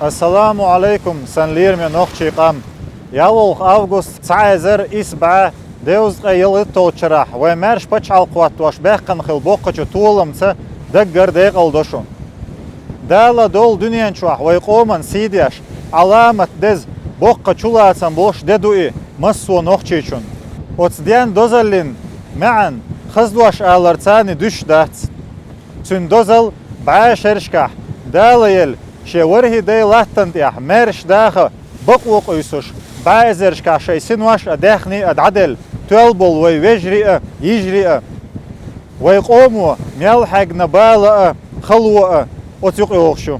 Assalamu alaikum, sanlirme noqchi qam. Yalolq avgust 2007 devzqa yılı toçrah ve merş paçalqvat toş behqan xil boqqaçı tuğlamsa daggar deqal doşu. Dala dol dünyen çuah ve qoman sidiyaş alamat dez boqqa çulasan boş dedui massu noqchi çun. Otsdiyan dozallin معا خزدوش آلرتاني دوش دات تون دوزل بعشرشكح داليل شوره دي لاتن تيح مرش داخل بقوق يسوش بعزرشكح شي سنوش أداخني أدعدل تولبل ويجري يجري ويقوموا ميلحق نبالة خلوة أتيق يوخشو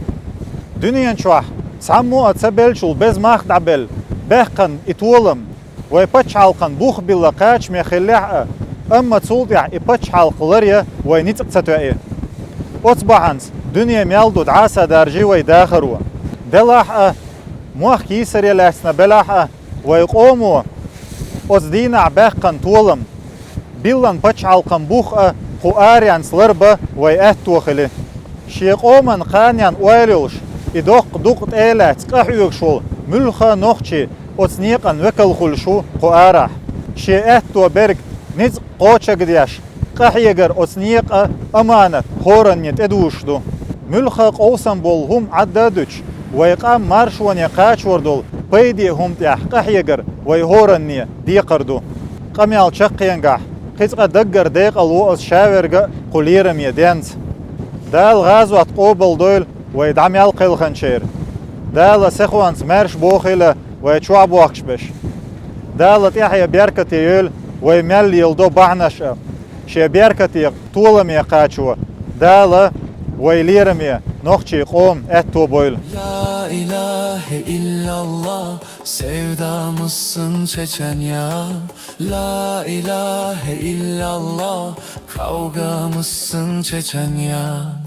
دنيا شوح سامو أتسبلشل بز ماخ دعبل بحقن إتولم ويبتشعلقن بوخ باللقاش ميخليح أما تصوليع إبتش حلقلريا وينيتق تتوئي أصبحانس دنيا ميالدو دعاسة دارجي ويداخروا دلاح موخ كيسري لاسنا بلاح ويقوموا أصدينا عباقن طولم بيلان بتش حلقن بوخ قواريان سلربا ويأتوخلي شيقومن قانيان ويلوش إدوق دوق إيلات قحيوكشول ملخا نوخشي أصنيقن وكل خلشو قوارح شيئتو برق نيز قوچا قدياش قحيقر أصنيق أمانة خورن يتدوشدو ملخا قوسن بول هم عدادوش ويقام مارشوان يقاش وردول بيدي هم تيح قحيقر ويهورن ديقردو قميال شقينقاح قيسقا دقر ديق الوؤس شاورق قليرم يدينز دال غازوات قوبل دويل ويدعم يالقيل خنشير دال سخوانس مرش بوخيلة ويتشوع بوخش بش دال تيحي بيركة يول ويمل يلدو بعنش شبيركتي طولمي قاچو دالا ويليرمي نوخچي قوم اتو boyl. La ilahe illallah sevdamızsın çeçen ya. La ilahe illallah kavgamızsın çeçen ya.